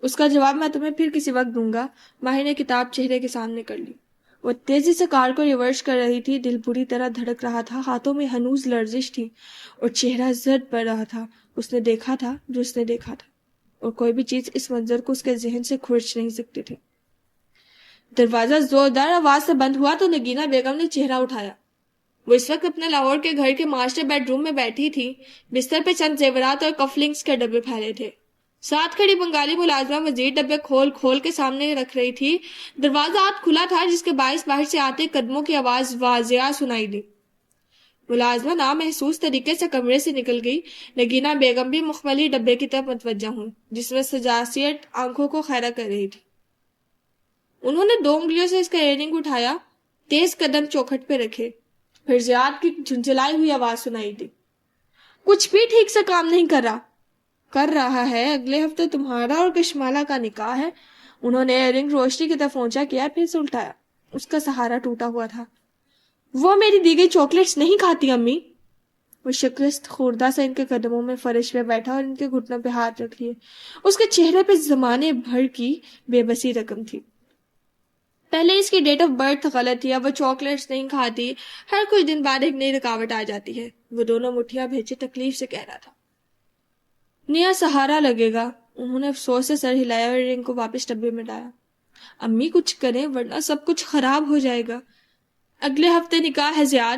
اس کا جواب میں تمہیں پھر کسی وقت دوں گا. ماہر نے کتاب چہرے کے سامنے کر لی. وہ تیزی سے کار کو ریورس کر رہی تھی. دل بری طرح دھڑک رہا تھا. ہاتھوں میں ہنوز لرزش تھی اور چہرہ زرد پڑ رہا تھا. اس نے دیکھا تھا جو اس نے دیکھا تھا, اور کوئی بھی چیز اس منظر کو اس کے ذہن سے کھرچ نہیں سکتی تھی. دروازہ زوردار آواز سے بند ہوا تو نگینہ بیگم نے چہرہ اٹھایا. وہ اس وقت اپنے لاہور کے گھر کے ماسٹر بیڈ روم میں بیٹھی تھی. بستر پہ چند زیورات اور کفلنگز کے ڈبے پھیلے تھے. ساتھ کھڑی بنگالی ملازمہ مزید ڈبے کھول کھول کے سامنے رکھ رہی تھی. دروازہ آج کھلا تھا جس کے باعث باہر سے آتے قدموں کی آواز واضح سنائی دی. ملازمہ نامحسوس طریقے سے کمرے سے نکل گئی. نگینہ بیگم بھی مخملی ڈبے کی طرف متوجہ ہوں جس میں سجاسیٹ آنکھوں کو خیرہ کر رہی تھی. انہوں نے 2 انگلیوں سے اس کا ایئرنگ اٹھایا، تیز قدم چوکھٹ پہ رکھے. پھر زیاد کی جھنجھلائی ہوئی آواز سنائی دی. کچھ بھی ٹھیک سے کام نہیں کر رہا ہے. اگلے ہفتے تمہارا اور کشمالہ کا نکاح ہے. انہوں نے ایئرنگ روشنی کی طرف اونچا کیا، پھر سے الٹایا. اس کا سہارا ٹوٹا ہوا تھا. وہ میری دی گئی چاکلیٹس نہیں کھاتی امی. وہ شکست خوردہ سے ان کے قدموں میں فرش پہ بیٹھا اور ان کے گھٹنوں پہ ہاتھ رکھ لیے. اس کے چہرے پہ زمانے بھر کی بے بسی رقم تھی. پہلے اس کی ڈیٹ آف برتھ غلط تھی، اب وہ چاکلیٹس نہیں کھاتی. ہر کچھ دن بعد ایک نئی رکاوٹ آ جاتی ہے. وہ دونوں مٹھیاں بھیجے تکلیف سے کہہ رہا تھا. نیا سہارا لگے گا. انہوں نے افسوس سے سر ہلایا اور رنگ کو واپس ڈبے میں ڈالا. امی کچھ کریں ورنہ سب کچھ خراب ہو جائے گا. اگلے ہفتے نکاح ہے زیاد.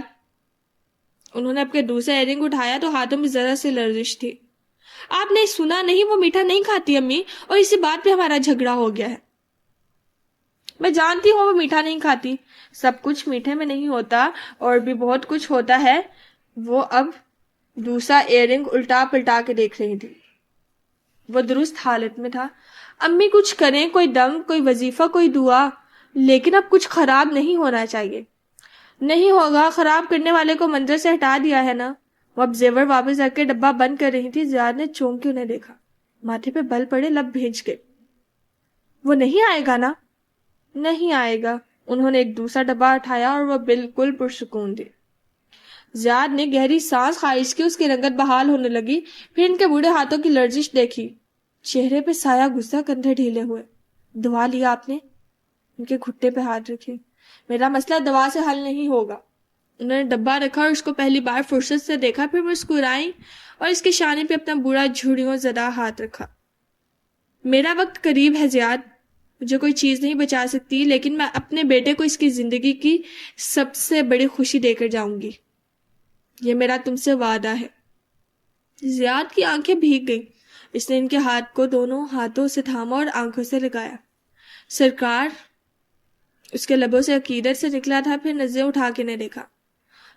انہوں نے اپنے دوسرا ایئرنگ اٹھایا تو ہاتھوں میں ذرا سی لرزش تھی. آپ نے سنا نہیں، وہ میٹھا نہیں کھاتی امی، اور اسی بات پہ ہمارا جھگڑا ہو گیا ہے. میں جانتی ہوں وہ میٹھا نہیں کھاتی. سب کچھ میٹھے میں نہیں ہوتا، اور بھی بہت کچھ ہوتا ہے. وہ اب دوسرا ایئرنگ الٹا پلٹا کے دیکھ رہی تھی. وہ درست حالت میں تھا. امی کچھ کریں، کوئی دم، کوئی وظیفہ، کوئی دعا، لیکن اب کچھ خراب نہیں ہونا چاہیے. نہیں ہوگا، خراب کرنے والے کو منظر سے ہٹا دیا ہے نا. وہ اب زیور واپس رکھ کے ڈبہ بند کر رہی تھی. زیاد نے چونک کے انہیں دیکھا. ماتھے پہ بل پڑے، لب بھیج گئے. وہ نہیں آئے گا نا؟ نہیں آئے گا. انہوں نے ایک دوسرا ڈبہ اٹھایا اور وہ بالکل پرسکون تھی. زیاد نے گہری سانس خارج کی. اس کی رنگت بحال ہونے لگی. پھر ان کے بوڑھے ہاتھوں کی لرزش دیکھی. چہرے پہ سایہ غصہ، کندھے ڈھیلے ہوئے. دوا لیا آپ نے؟ ان کے گھٹنے پہ ہاتھ رکھے. میرا مسئلہ دوا سے حل نہیں ہوگا. انہوں نے ڈبہ رکھا اور اس کو پہلی بار فرصت سے دیکھا. پھر مسکرائیں اور اس کے شانے پہ اپنا بوڑھا جھڑیوں زدہ ہاتھ رکھا. میرا وقت قریب ہے زیاد. مجھے کوئی چیز نہیں بچا سکتی، لیکن میں اپنے بیٹے کو اس کی زندگی کی سب سے بڑی خوشی دے کر جاؤں گی. یہ میرا تم سے وعدہ ہے. زیاد کی آنکھیں بھیگ گئیں. اس نے ان کے ہاتھ کو دونوں ہاتھوں سے تھاما اور آنکھوں سے لگایا. سرکار. اس کے لبوں سے عقیدت سے نکلا تھا. پھر نظریں اٹھا کے نے دیکھا.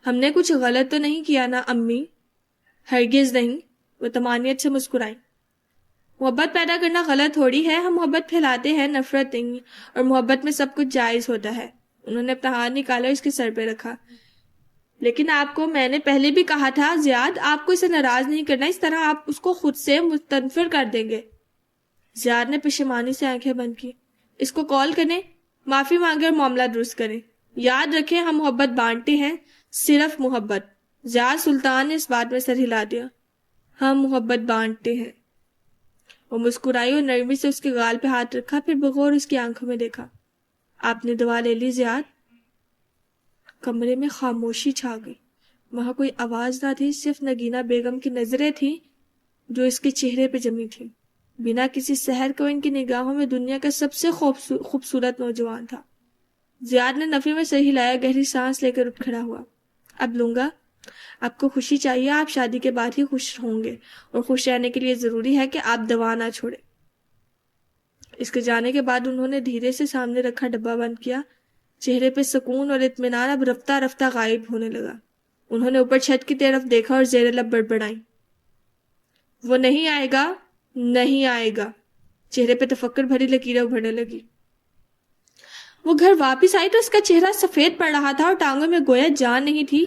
ہم نے کچھ غلط تو نہیں کیا نا امی؟ ہرگز نہیں. وہ طمانینت سے مسکرائیں. محبت پیدا کرنا غلط تھوڑی ہے. ہم محبت پھیلاتے ہیں، نفرت نہیں، اور محبت میں سب کچھ جائز ہوتا ہے. انہوں نے اپنا ہاتھ نکالا اور اس کے سر پہ رکھا. لیکن آپ کو میں نے پہلے بھی کہا تھا زیاد، آپ کو اسے ناراض نہیں کرنا، اس طرح آپ اس کو خود سے مستنفر کر دیں گے. زیاد نے پشیمانی سے آنکھیں بند کی. اس کو کال کریں، معافی مانگے اور معاملہ درست کریں. یاد رکھیں ہم محبت بانٹتے ہیں، صرف محبت. زیاد سلطان نے اس بات میں سر ہلا دیا. ہم محبت بانٹتے ہیں. وہ مسکرائی اور نرمی سے اس کے گال پہ ہاتھ رکھا. پھر بغور اس کی آنکھوں میں دیکھا. آپ نے دوا لے لی زیاد؟ کمرے میں خاموشی چھا گئی. وہاں کوئی آواز نہ تھی، صرف نگینہ بیگم کی نظریں تھیں جو اس کے چہرے پہ جمی تھی. بنا کسی سحر کو ان کی نگاہوں میں دنیا کا سب سے خوبصورت نوجوان تھا. زیاد نے نفی میں سر ہلایا، گہری سانس لے کر اٹھ کھڑا ہوا. اب لوں گا. آپ کو خوشی چاہیے، آپ شادی کے بعد ہی خوش ہوں گے، اور خوش رہنے کے لیے ضروری ہے کہ آپ دوا نہ چھوڑیں. اس کے جانے کے بعد انہوں نے دھیرے سے سامنے رکھا ڈبہ بند کیا. چہرے پہ سکون اور اطمینان اب رفتہ رفتہ غائب ہونے لگا. انہوں نے اوپر چھت کی طرف دیکھا اور زیر لب بڑبڑائیں. وہ نہیں آئے گا، نہیں آئے گا. چہرے پہ تفکر بھری لکیریں ابھرنے لگی. وہ گھر واپس آئی تو اس کا چہرہ سفید پڑ رہا تھا اور ٹانگوں میں گویا جان نہیں تھی.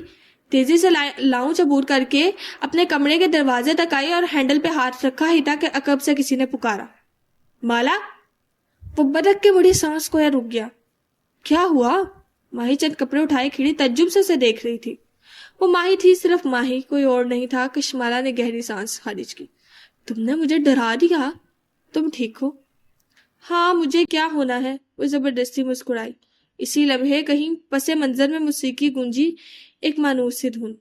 تیزی سے لاؤں عبور کر کے اپنے کمرے کے دروازے تک آئی اور ہینڈل پہ ہاتھ رکھا ہی تھا کہ عقب سے کسی نے پکارا. مالا. وہ بدک کے بڑی سانس کو رک گیا. کیا ہوا؟ ماہی چند کپڑے اٹھائے کھڑی تعجب سے اسے دیکھ رہی تھی. وہ ماہی تھی، صرف ماہی، کوئی اور نہیں تھا. کشمالہ نے گہری سانس خارج کی. تم نے مجھے ڈرا دیا. تم ٹھیک ہو؟ ہاں، مجھے کیا ہونا ہے. وہ زبردستی مسکرائی. اسی لمحے کہیں پس منظر میں موسیقی گونجی، ایک مانوس سی دھن.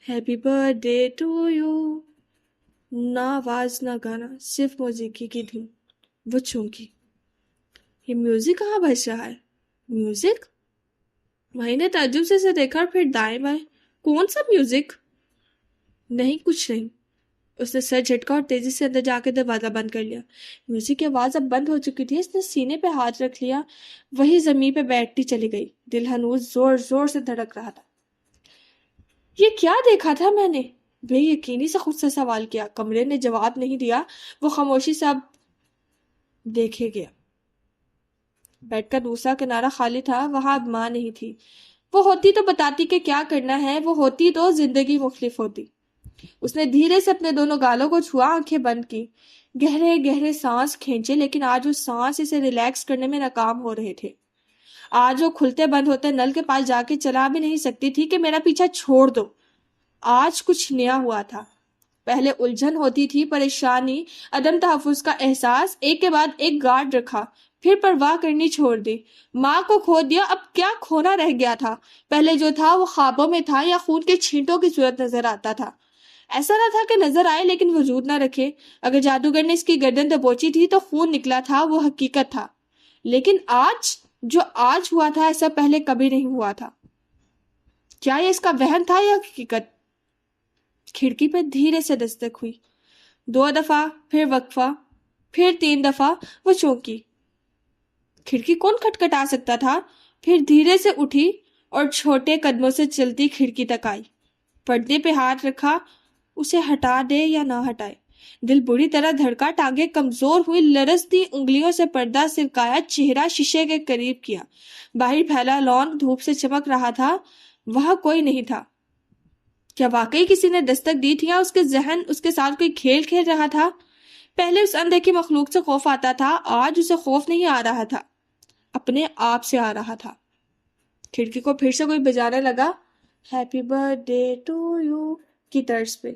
Happy birthday to you. نہ آواز نہ گانا، صرف موسیقی کی دھن. وہ چونکی. یہ میوزک کہاں بج رہا ہے؟ میوزک؟ ماہی نے تعجب سے دیکھا اور پھر دائیں بائیں. کون سا میوزک؟ نہیں، کچھ نہیں. اس نے سر جھٹکا اور تیزی سے اندر جا کے دروازہ بند کر لیا. میوزک کی آواز اب بند ہو چکی تھی. اس نے سینے پہ ہاتھ رکھ لیا. وہی زمین پہ بیٹھتی چلی گئی. دل ہنوز زور زور سے دھڑک رہا تھا. یہ کیا دیکھا تھا میں نے؟ بے یقینی سے خود سے سوال کیا۔ کمرے نے جواب نہیں دیا، وہ خاموشی سے اب دیکھے گیا۔ بیڈ کا دوسرا کنارہ خالی تھا، وہاں اب ماں نہیں تھی۔ وہ ہوتی تو بتاتی کہ کیا کرنا ہے، وہ ہوتی تو زندگی مختلف ہوتی۔ اس نے دھیرے سے اپنے دونوں گالوں کو چھوا، آنکھیں بند کی، گہرے گہرے سانس کھینچے، لیکن آج وہ سانس اسے ریلیکس کرنے میں ناکام ہو رہے تھے۔ آج وہ کھلتے بند ہوتے نل کے پاس جا کے چلا بھی نہیں سکتی تھی کہ میرا پیچھا چھوڑ دو۔ آج کچھ نیا ہوا تھا۔ پہلے الجھن ہوتی تھی، پریشانی، عدم تحفظ کا احساس، ایک کے بعد ایک گارڈ رکھا، پھر پرواہ کرنی چھوڑ دی۔ ماں کو کھو دیا، اب کیا کھونا رہ گیا تھا؟ پہلے جو تھا وہ خوابوں میں تھا یا خون کے چھینٹوں کی صورت نظر آتا تھا؟ ایسا نہ تھا کہ نظر آئے لیکن وجود نہ رکھے۔ اگر جادوگر نے اس کی گردن دبوچی تھی تو خون نکلا تھا، وہ حقیقت تھا۔ لیکن آج جو آج ہوا تھا، ایسا پہلے کبھی نہیں ہوا تھا۔ کیا یہ اس کا وہم تھا یا حقیقت؟ کھڑکی پہ دھیرے سے دستک ہوئی، 2 دفعہ، پھر وقفہ، پھر 3 دفعہ۔ وہ چونکی۔ کھڑکی کون کھٹکھٹا سکتا تھا؟ پھر دھیرے سے اٹھی اور چھوٹے قدموں سے چلتی کھڑکی تک آئی۔ پردے پہ ہاتھ رکھا، اسے ہٹا دے یا نہ ہٹائے۔ دل بری طرح دھڑکا، ٹانگیں کمزور ہوئی، لرزتی انگلیوں سے پردہ سرکایا، چہرہ شیشے کے قریب کیا۔ باہر پھیلا لان دھوپ سے چمک رہا تھا، وہاں کوئی نہیں تھا۔ کیا واقعی کسی نے دستک دی تھی یا اس کے ذہن اس کے ساتھ کوئی کھیل کھیل رہا تھا؟ پہلے اس اندیکھی مخلوق سے خوف آتا تھا، آج اسے خوف نہیں آ رہا تھا، اپنے آپ سے آ رہا تھا۔ کھڑکی کو پھر سے کوئی بجانے لگا، happy birthday to you کی طرز پہ۔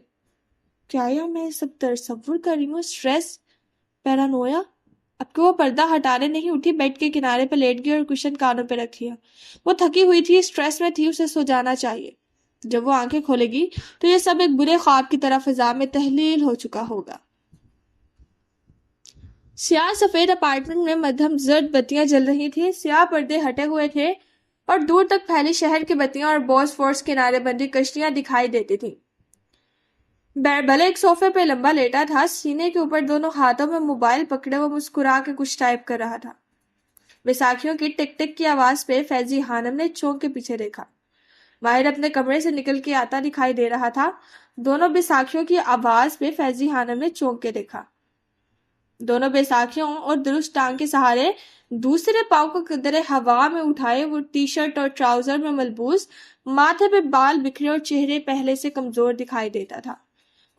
کیا یہ میں سب تصور کر رہی ہوں؟ اسٹریس، پیرانویا؟ اب کہ وہ پردہ ہٹانے نہیں اٹھی، بیڈ کے کنارے پہ لیٹ گئی اور کشن کانوں پہ رکھ لیا۔ وہ تھکی ہوئی تھی، اسٹریس میں تھی، اسے سو جانا چاہیے۔ جب وہ آنکھیں کھولے گی تو یہ سب ایک برے خواب کی طرح فضا میں تحلیل ہو چکا ہوگا۔ سیاہ سفید اپارٹمنٹ میں مدھم زرد بتیاں جل رہی تھیں، سیاہ پردے ہٹے ہوئے تھے اور دور تک پھیلی شہر کی بتیاں اور بوسفورس کنارے بندی کشتیاں دکھائی دیتی تھیں۔ بیربل ایک صوفے پہ لمبا لیٹا تھا، سینے کے اوپر دونوں ہاتھوں میں موبائل پکڑے وہ مسکرا کے کچھ ٹائپ کر رہا تھا۔ بیساکھیوں کی ٹک ٹک کی آواز پہ فیضی خانم نے چونک کے پیچھے دیکھا۔ ماہر اپنے کمرے سے نکل کے آتا دکھائی دے رہا تھا۔ دونوں بیساکھیوں کی آواز پہ فیضی خانم نے چونک کے دیکھا۔ دونوں بیساکھیوں اور درست ٹانگ کے سہارے دوسرے پاؤں کو قدرے ہوا میں اٹھائے، وہ ٹی شرٹ اور ٹراؤزر میں ملبوس، ماتھے پہ بال بکھرے اور چہرے پہلے سے کمزور دکھائی دیتا تھا۔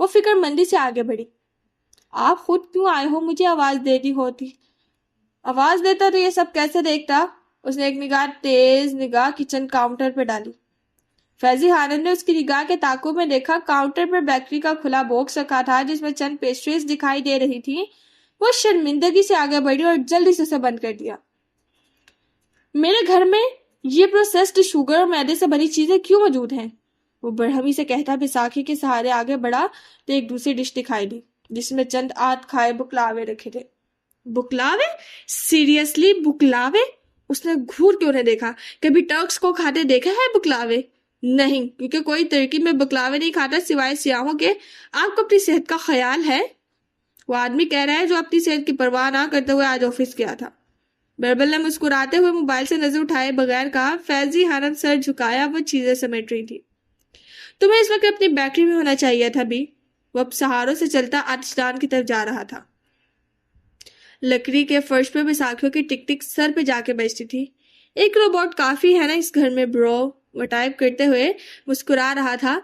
وہ فکر مندی سے آگے بڑھی۔ آپ خود کیوں آئے ہو؟ مجھے آواز دے دی ہوتی۔ آواز دیتا تو یہ سب کیسے دیکھتا؟ اس نے ایک تیز نگاہ کچن کاؤنٹر پہ ڈالی۔ فیضی خانم نے اس کی نگاہ کے تعاقب میں دیکھا، کاؤنٹر پر بیکری کا کھلا باکس رکھا تھا جس میں چند پیسٹریز دکھائی دے رہی تھی۔ وہ شرمندگی سے آگے بڑھی اور جلدی سے اسے بند کر دیا۔ میرے گھر میں یہ پروسیسڈ شوگر اور میدے سے بھری چیزیں کیوں موجود ہیں؟ وہ برہمی سے کہتا بیساکھی کے سہارے آگے بڑھا تو ایک دوسری ڈش دکھائی دی جس میں چند آدھ کھائے بکلاوے رکھے تھے۔ بکلاوے؟ سیریسلی بکلاوے؟ اس نے گھور کے انہیں دیکھا۔ کبھی ٹرکس کو کھاتے دیکھا ہے بکلاوے؟ نہیں، کیونکہ کوئی ترکی میں بکلاوے نہیں کھاتا سوائے سیاحوں کے۔ آپ کو اپنی صحت کا خیال ہے؟ وہ آدمی کہہ رہا ہے جو اپنی صحت کی پرواہ نہ کرتے ہوئے آج آفس گیا تھا۔ بیربل نے مسکراتے ہوئے موبائل سے نظر اٹھائے بغیر کہا۔ فیضی خانم سر جھکایا، وہ چیزیں سمیٹ رہی تھی۔ تمہیں اس وقت اپنی بیکری میں ہونا چاہیے تھا بھی۔ وہ اب سہاروں سے چلتا آتش دان کی طرف جا رہا تھا۔ لکڑی کے فرش پہ بیساکھیوں کی ٹک ٹک سر پہ جا کے بیچتی تھی۔ ایک روبوٹ کافی ہے نا اس گھر میں برو، وہ ٹائپ کرتے ہوئے مسکرا رہا تھا۔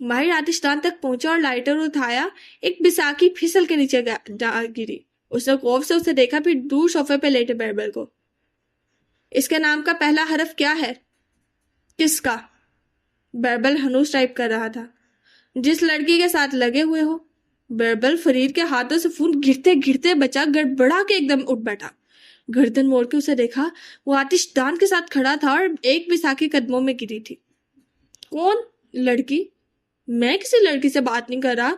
ماہر آتش دان تک پہنچا اور لائٹر اٹھایا۔ ایک بیساکھی پھسل کے نیچے گری۔ اس نے خوف سے اسے دیکھا، پھر دور صوفے پہ لیٹے بیربل کو۔ اس کے نام کا پہلا حرف کیا ہے؟ کس کا؟ بیربل ہنوز ٹائپ کر رہا تھا۔ جس لڑکی کے ساتھ لگے ہوئے ہو۔ بیربل فرید کے ہاتھوں سے فون گرتے گرتے بچا، گڑبڑا کے ایک دم اٹھ بیٹھا۔ گردن موڑ کے اسے دیکھا، وہ آتش دان کے ساتھ کھڑا تھا اور ایک بیساکھی قدموں میں گری تھی۔ کون لڑکی؟ میں کسی لڑکی سے بات نہیں کر رہا،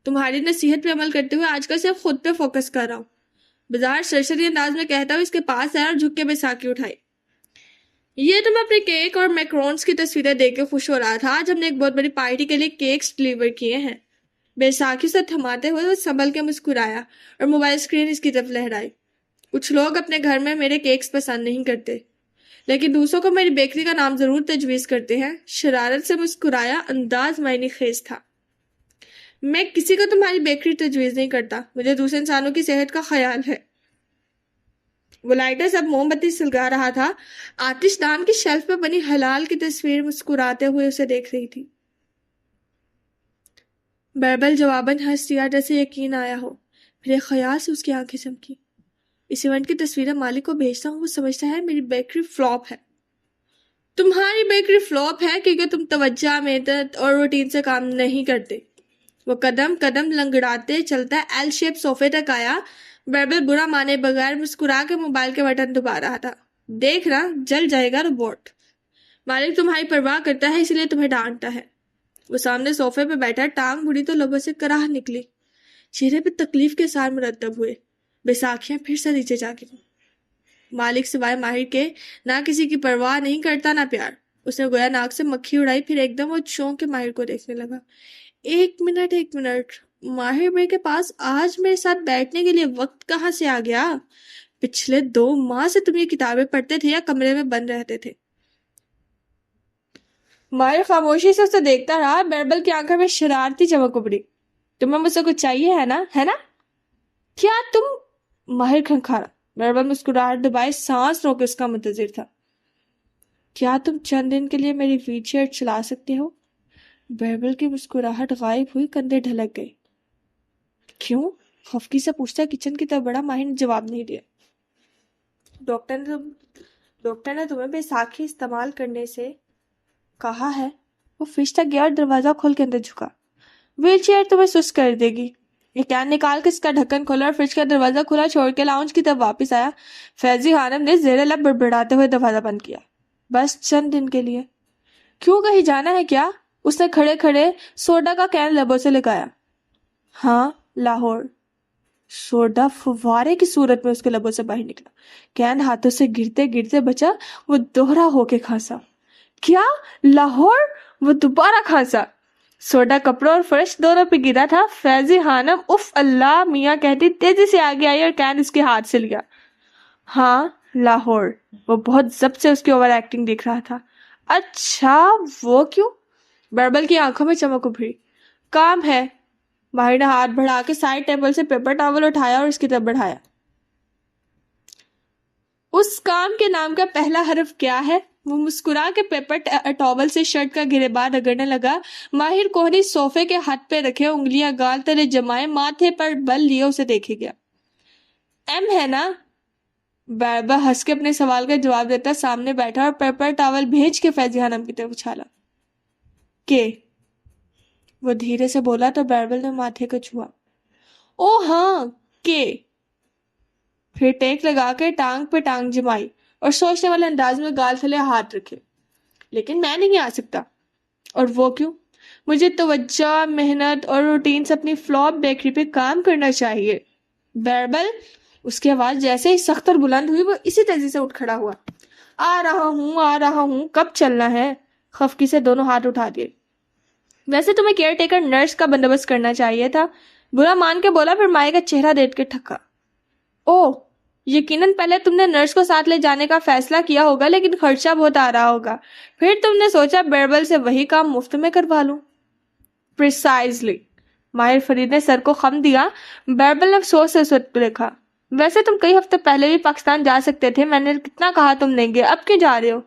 تمہاری نصیحت پہ عمل کرتے ہوئے آج کل صرف خود پہ فوکس کر رہا ہوں، بظاہر سرسری انداز میں کہتا ہوں۔ اس کے پاس آیا اور جھک کے بیساکھی اٹھائی۔ یہ تو میں اپنے کیک اور میکرونز کی تصویریں دیکھ کے خوش ہو رہا تھا۔ آج ہم نے ایک بہت بڑی پارٹی کے لیے کیکس ڈلیور کیے ہیں۔ بیساکھی سے تھماتے ہوئے وہ سنبھل کے مسکرایا اور موبائل اسکرین اس کی طرف لہرائی۔ کچھ لوگ اپنے گھر میں میرے کیکس پسند نہیں کرتے۔ لیکن دوسروں کو میری بیکری کا نام ضرور تجویز کرتے ہیں. شرارت سے مسکرایا. انداز معنی خیز تھا. میں کسی کو تمہاری بیکری تجویز نہیں کرتا. مجھے دوسرے انسانوں کی صحت کا خیال ہے. وہ لائٹر سے اب موم بتی سلگا رہا تھا. آتش دان کی شیلف پہ بنی حلال کی تصویر مسکراتے ہوئے اسے دیکھ رہی تھی. بیربل جواباً ہنس دیا جیسے یقین آیا ہو. پھر ایک خیال سے اس کی آنکھیں چمکی. اس ایونٹ کی تصویریں مالک کو بھیجتا ہوں. وہ سمجھتا ہے میری بیکری فلاپ ہے. تمہاری بیکری فلاپ ہے کیونکہ تم توجہ محنت اور روٹین سے کام نہیں کرتے. وہ قدم قدم لنگڑاتے چلتا ایل شیپ صوفے تک آیا. بیربل برا مانے بغیر مسکرا کے موبائل کے بٹن دبا رہا تھا. دیکھ رہا جل جائے گا روبوٹ. مالک تمہاری پرواہ کرتا ہے اس لیے تمہیں ڈانٹتا ہے. وہ سامنے صوفے پہ بیٹھا. ٹانگ بڑی تو لبوں سے کراہ نکلی. چہرے پہ تکلیف کے ساتھ مرتب ہوئے. بیساکھیاں پھر سے نیچے جا گریں. مالک سوائے ماہر کے نہ کسی کی پرواہ نہیں کرتا نہ پیار. اس نے گویا ناک سے مکھی اڑائی. پھر ایک دم وہ چونک کے ماہر کو دیکھنے لگا. ایک منٹ ماہر بھائی کے پاس آج میرے ساتھ بیٹھنے کے لیے وقت کہاں سے آ گیا؟ پچھلے 2 ماہ سے تم یہ کتابیں پڑھتے تھے یا کمرے میں بند رہتے تھے؟ ماہر خاموشی سے اسے دیکھتا رہا. بیربل کی آنکھوں میں شرارتی چمک ابھری. تمہیں مجھ سے کچھ چاہیے ہے نا کیا تم؟ ماہر کھنکھارا. بیربل مسکراہٹ دبائے سانس روک اس کا منتظر تھا. کیا تم چند دن کے لیے میری ویل چیئر چلا سکتے ہو؟ بیربل کی مسکراہٹ غائب ہوئی. کندھے ڈھلک گئے. کیوں؟ خفگی سے پوچھتا. کچن کی طرف بڑا. ماہر نے جواب نہیں دیا. ڈاکٹر نے تمہیں بیساکھی استعمال کرنے سے کہا ہے. وہ فریج تک گیا اور دروازہ کھول کے اندر جھکا. ویل چیئر تمہیں سست کر دے گی. یہ کین نکال کے اس کا ڈھکن کھولا اور فریج کا دروازہ کھلا چھوڑ کے لاؤنج کی طرف واپس آیا. فیضی خانم نے زیر لب بڑبڑاتے ہوئے دروازہ بند کیا. بس چند دن کے لیے؟ کیوں کہیں جانا ہے کیا؟ اس نے کھڑے کھڑے سوڈا کا کین لبوں سے لگایا. ہاں لاہور. سوڈا فوارے کی صورت میں اس کے لبوں سے باہر نکلا. کین ہاتھوں سے گرتے گرتے بچا. وہ دوہرا ہو کے کھانسا. کیا؟ لاہور؟ وہ دوبارہ کھانسا. سوڈا کپڑوں اور فرش دونوں پہ گرا تھا. فیضی خانم اف اللہ میاں کہتی تیزی سے آگے آئی اور کین اس کے ہاتھ سے لیا. ہاں لاہور. وہ بہت ضبط سے اس کی اوور ایکٹنگ دیکھ رہا تھا. اچھا وہ کیوں؟ بیربل کی آنکھوں میں چمک ابھری. کام ہے. ماہر نے ہاتھ بڑھا کے سائڈ ٹیبل سے پیپر ٹاول اٹھایا اور اس کی طرف بڑھایا. اس کام کے نام کا پہلا حرف کیا ہے؟ وہ مسکرا کے پیپر ٹاول سے شرٹ کا گریباں رگڑنے لگا. ماہر کوہنی صوفے کے ہاتھ پہ رکھے انگلیاں گال تلے جمائے ماتھے پر بل لیے اسے دیکھے گیا. ایم ہے نا؟ بیربل ہنس کے اپنے سوال کا جواب دیتا سامنے بیٹھا اور پیپر ٹاول بھیج کے فیضی خانم کی طرف اچھالا. کہ وہ دھیرے سے بولا تو بیربل نے ماتھے کو چھوا. او ہاں کہ. پھر ٹیک لگا کے ٹانگ پہ ٹانگ جمائی اور سوچنے والے انداز میں گال تھلے ہاتھ رکھے. لیکن میں نہیں آ سکتا. اور وہ کیوں؟ مجھے توجہ محنت اور روٹین سے اپنی فلاپ بیکری پہ کام کرنا چاہیے. بیربل. اس کی آواز جیسے ہی سخت اور بلند ہوئی وہ اسی تیزی سے اٹھ کھڑا ہوا. آ رہا ہوں کب چلنا ہے؟ خفگی سے دونوں ہاتھ اٹھا دیے. ویسے تمہیں کیئر ٹیکر نرس کا بندوبست کرنا چاہیے تھا. برا مان کے بولا. پھر مائع کا چہرہ دیکھ کے ٹھکا. او یقیناً پہلے تم نے نرس کو ساتھ لے جانے کا فیصلہ کیا ہوگا لیکن خرچہ بہت آ رہا ہوگا. پھر تم نے سوچا بیربل سے وہی کام مفت میں کروا لوں. پریسائزلی. ماہر فرید نے سر کو خم دیا. بیربل نے افسوس سے اسے دیکھا. ویسے تم کئی ہفتے پہلے بھی پاکستان جا سکتے تھے. میں نے کتنا کہا تم نہیں گے. اب کیوں جا رہے ہو؟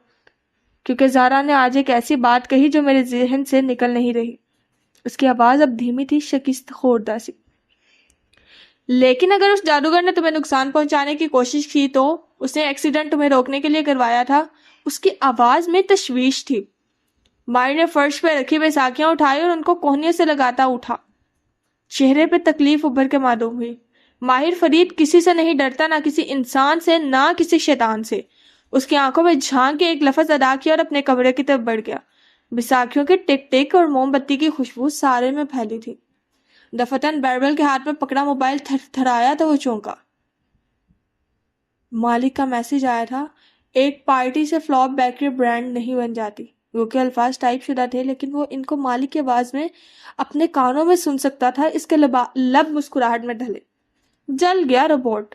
کیونکہ زارا نے آج ایک ایسی بات کہی جو میرے ذہن سے نکل نہیں رہی. اس کی آواز اب دھیمی تھی شکست خوردہ سی. لیکن اگر اس جادوگر نے تمہیں نقصان پہنچانے کی کوشش کی تو اس نے ایکسیڈنٹ تمہیں روکنے کے لیے کروایا تھا. اس کی آواز میں تشویش تھی. ماہر نے فرش پہ رکھی بیساکھیاں اٹھائی اور ان کو کوہنیوں سے لگاتا اٹھا. چہرے پہ تکلیف ابھر کے معلوم ہوئی. ماہر فرید کسی سے نہیں ڈرتا, نہ کسی انسان سے نہ کسی شیطان سے. اس کی آنکھوں میں جھانک کے ایک لفظ ادا کیا اور اپنے کمرے کی طرف بڑھ گیا. بیساکھیوں کے ٹک ٹک اور موم بتی کی خوشبو سارے میں پھیلی تھی. دفتن بیربل کے ہاتھ میں پکڑا موبائل تھرایا تو وہ چونکا. مالک کا میسج آیا تھا. ایک پارٹی سے فلاپ بیکری برانڈ نہیں بن جاتی. وہ کے الفاظ ٹائپ شدہ تھے لیکن وہ ان کو مالک کی آواز میں اپنے کانوں میں سن سکتا تھا. اس کے لب مسکراہٹ میں ڈھلے. جل گیا روبوٹ.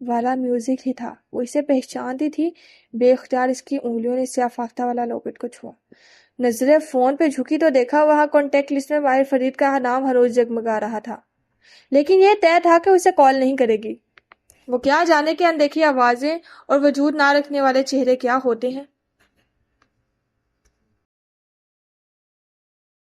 والا میوزک ہی تھا. وہ اسے پہچانتی تھی. بے اختیار اس کی انگلیوں نے سیاہ فاختہ والا لاکٹ کو چھوا. نظریں فون پہ جھکی تو دیکھا وہاں کانٹیکٹ لسٹ میں ماہر فرید کا نام ہر روز جگمگا رہا تھا. لیکن یہ طے تھا کہ اسے کال نہیں کرے گی. وہ کیا جانے کہ اندیکھی آوازیں اور وجود نہ رکھنے والے چہرے کیا ہوتے ہیں.